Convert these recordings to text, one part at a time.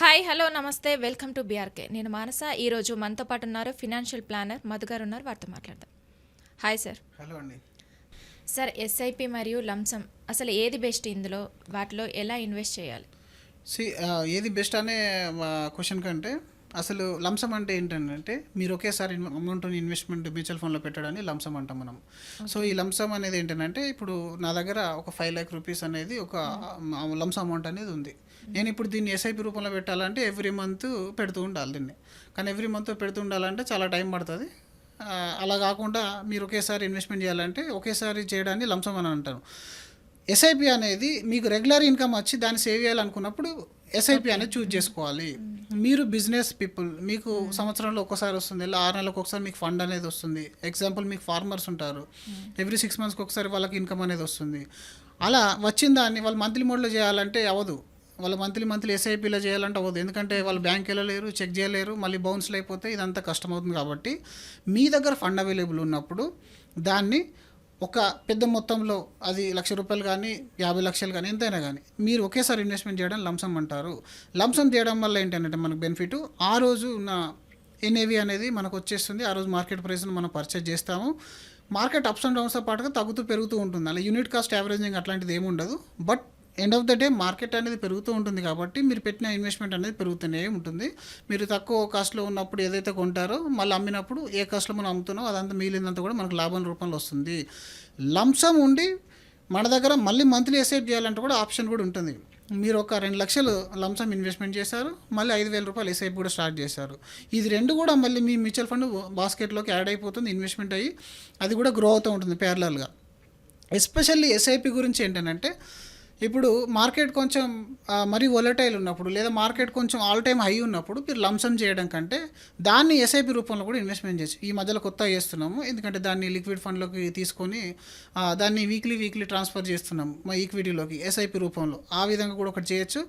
Hi hello నమస్తే welcome to BRK. నేను మానస. ఈరోజు మనతో పాటు ఉన్నారు ఫినాన్షియల్ ప్లానర్ మధు గారు ఉన్నారు. వారితో మాట్లాడదాం. Hi sir. హలో అండి. సార్, ఎస్ఐపి మరియు లంసమ్ అసలు ఏది బెస్ట్? ఇందులో వాటిలో ఎలా ఇన్వెస్ట్ చేయాలి? ఏది బెస్ట్ అనే క్వశ్చన్ కంటే అసలు లంసమ్ అంటే ఏంటంటే మీరు ఒకేసారి అమౌంట్ని ఇన్వెస్ట్మెంట్ మ్యూచువల్ ఫండ్లో పెట్టడాన్ని లంసమ్ అంటాం మనం. సో ఈ లంసమ్ అనేది ఏంటంటే ఇప్పుడు నా దగ్గర ఒక 5 లక్ష రూపీస్ అనేది ఒక లంసమ్ అమౌంట్ అనేది ఉంది. నేను ఇప్పుడు దీన్ని ఎస్ఐపి రూపంలో పెట్టాలంటే ఎవ్రీ మంత్ పెడుతూ ఉండాలి దీన్ని. కానీ ఎవ్రీ మంత్ పెడుతూ ఉండాలంటే చాలా టైం పడుతుంది. అలా కాకుండా మీరు ఒకేసారి ఇన్వెస్ట్మెంట్ చేయాలంటే ఒకేసారి చేయడాన్ని లంసమ్ అని అంటారు. ఎస్ఐపి అనేది మీకు రెగ్యులర్ ఇన్కమ్ వచ్చి దాన్ని సేవ్ చేయాలనుకున్నప్పుడు ఎస్ఐపి అనేది చూజ్ చేసుకోవాలి. మీరు బిజినెస్ పీపుల్, మీకు సంవత్సరంలో ఒక్కసారి వస్తుంది, ఇలా 6 నెలలకు ఒకసారి మీకు ఫండ్ అనేది వస్తుంది. ఎగ్జాంపుల్ మీకు ఫార్మర్స్ ఉంటారు, ఎవ్రీ 6 మంత్స్కి ఒకసారి వాళ్ళకి ఇన్కమ్ అనేది వస్తుంది. అలా వచ్చిన దాన్ని వాళ్ళు మంత్లీ మోడ్లో చేయాలంటే అవ్వదు. వాళ్ళు మంత్లీ ఎస్ఐపిలో చేయాలంటే అవ్వదు. ఎందుకంటే వాళ్ళు బ్యాంక్ వెళ్ళలేరు, చెక్ చేయలేరు, మళ్ళీ బౌన్స్లు అయిపోతే ఇదంతా కష్టమవుతుంది. కాబట్టి మీ దగ్గర ఫండ్ అవైలబుల్ ఉన్నప్పుడు దాన్ని ఒక పెద్ద మొత్తంలో, అది ₹1,00,000 కానీ 50 లక్షలు కానీ ఎంతైనా కానీ మీరు ఒకేసారి ఇన్వెస్ట్మెంట్ చేయడం లంసమ్ అంటారు. లంసమ్ చేయడం వల్ల ఏంటంటే మనకు బెనిఫిట్, ఆ రోజు ఉన్న ఎన్ఏవి అనేది మనకు వచ్చేస్తుంది. ఆ రోజు మార్కెట్ ప్రైస్ను మనం పర్చేజ్ చేస్తాము. మార్కెట్ అప్స్ అండ్ డౌన్స్తో పాటుగా తగ్గుతూ పెరుగుతూ ఉంటుంది. అలా యూనిట్ కాస్ట్ యావరేజింగ్ అట్లాంటిది ఏమి ఉండదు. But end of the day market అనేది పెరుగుతూ ఉంటుంది కాబట్టి మీరు పెట్టిన ఇన్వెస్ట్మెంట్ అనేది పెరుగుతూనే ఉంటుంది. మీరు తక్కువ కాస్ట్లో ఉన్నప్పుడు ఏదైతే కొంటారో మళ్ళీ అమ్మినప్పుడు ఏ కాస్ట్లో మనం అమ్ముతున్నామో అదంతా మిగిలినంత కూడా మనకు లాభం రూపంలో వస్తుంది. లంసమ్ ఉండి మన దగ్గర మళ్ళీ మంత్లీ ఎస్ఐపి చేయాలంటే కూడా ఆప్షన్ కూడా ఉంటుంది. మీరు ఒక 2 లక్షలు లంసమ్ ఇన్వెస్ట్మెంట్ చేశారు, మళ్ళీ ₹5,000 ఎస్ఐపి కూడా స్టార్ట్ చేశారు. ఇది రెండు కూడా మళ్ళీ మీ మ్యూచువల్ ఫండ్ బాస్కెట్లోకి యాడ్ అయిపోతుంది, ఇన్వెస్ట్మెంట్ అయ్యి అది కూడా గ్రో అవుతూ ఉంటుంది ప్యారలల్గా. ఎస్పెషల్లీ ఎస్ఐపి గురించి ఏంటంటే ఇప్పుడు మార్కెట్ కొంచెం మరీ వొలటైల్ ఉన్నప్పుడు, లేదా మార్కెట్ కొంచెం ఆల్ టైమ్ హై ఉన్నప్పుడు మీరు లంసమ్ చేయడం కంటే దాన్ని ఎస్ఐపి రూపంలో కూడా ఇన్వెస్ట్మెంట్ చేయొచ్చు. ఈ మధ్యలో కొత్తగా చేస్తున్నాము, ఎందుకంటే దాన్ని లిక్విడ్ ఫండ్లోకి తీసుకొని దాన్ని వీక్లీ ట్రాన్స్ఫర్ చేస్తున్నాము మా ఈక్విటీలోకి ఎస్ఐపి రూపంలో. ఆ విధంగా కూడా ఒకటి చేయొచ్చు.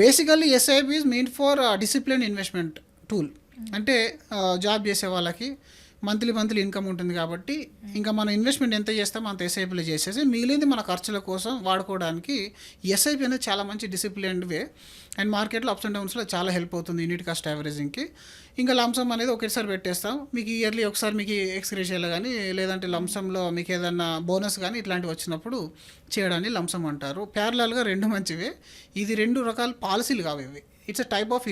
Basically SIP is main for discipline investment tool. అంటే జాబ్ చేసే వాళ్ళకి మంత్లీ ఇన్కమ్ ఉంటుంది కాబట్టి ఇంకా మనం ఇన్వెస్ట్మెంట్ ఎంత చేస్తామో అంత ఎస్ఐపీలో చేసేసి మిగిలింది మన ఖర్చుల కోసం వాడుకోవడానికి ఎస్ఐపి అనేది చాలా మంచి డిసిప్లిన్డ్ వే. అండ్ మార్కెట్లో అప్స్ అండ్ డౌన్స్లో చాలా హెల్ప్ అవుతుంది యూనిట్ కాస్ట్ యావరేజింగ్కి. ఇంకా లంసమ్ అనేది ఒకేసారి పెట్టేస్తాం. మీకు ఇయర్లీ ఒకసారి మీకు ఎక్స్గ్రేషియాలో కానీ లేదంటే లంసంలో మీకు ఏదన్నా బోనస్ కానీ ఇట్లాంటివి వచ్చినప్పుడు చేయడాన్ని లంసమ్ అంటారు. ప్యారలల్గా రెండు మంచివే. ఇది 2 రకాల పాలసీలు కావు ఇవి. It's a type of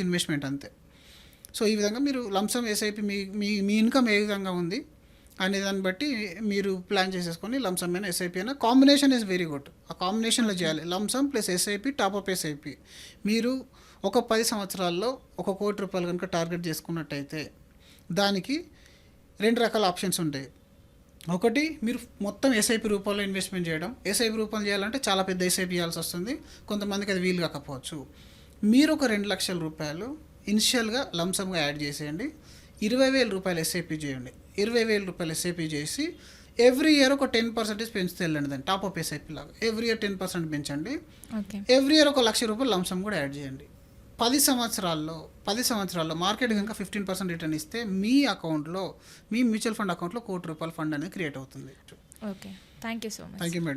investment అంతే. సో ఈ విధంగా మీరు లంసమ్ ఎస్ఐపి మీ ఇన్కమ్ ఏ విధంగా ఉంది అనే దాన్ని బట్టి మీరు ప్లాన్ చేసేసుకొని లంసమ్ అయినా ఎస్ఐపి అయినా కాంబినేషన్ ఈజ్ వెరీ గుడ్. ఆ కాంబినేషన్లో చేయాలి. Lump sum plus SIP, top-up SIP. మీరు ఒక 10 సంవత్సరాల్లో ₹1,00,00,000 కనుక టార్గెట్ చేసుకున్నట్టయితే దానికి 2 రకాల ఆప్షన్స్ ఉంటాయి. ఒకటి, మీరు మొత్తం ఎస్ఐపి రూపంలో ఇన్వెస్ట్మెంట్ చేయడం. ఎస్ఐపి రూపంలో చేయాలంటే చాలా పెద్ద ఎస్ఐపి చేయాల్సి వస్తుంది, కొంతమందికి అది వీలు కాకపోవచ్చు. మీరు ఒక ₹2,00,000 ఇనిషియల్గా లంసమ్గా యాడ్ చేసేయండి. ₹20,000 ఎస్ఐపి చేయండి. ₹20,000 ఎస్ఐపి చేసి ఎవ్రీ ఇయర్ ఒక 10% పెంచుతూ వెళ్ళండి. దాన్ని టాప్అప్ ఎస్ఐపి లాగా ఎవ్రీ ఇయర్ 10% పెంచండి. ఎవ్రీ ఇయర్ ఒక ₹1,00,000 లంసమ్ కూడా యాడ్ చేయండి. 10 సంవత్సరాల్లో మార్కెట్ కనుక 15% రిటర్న్ ఇస్తే మీ అకౌంట్లో, మీ మ్యూచువల్ ఫండ్ అకౌంట్లో ₹1,00,00,000 ఫండ్ అనేది క్రియేట్ అవుతుంది. Okay, thank you so much. Thank you madam.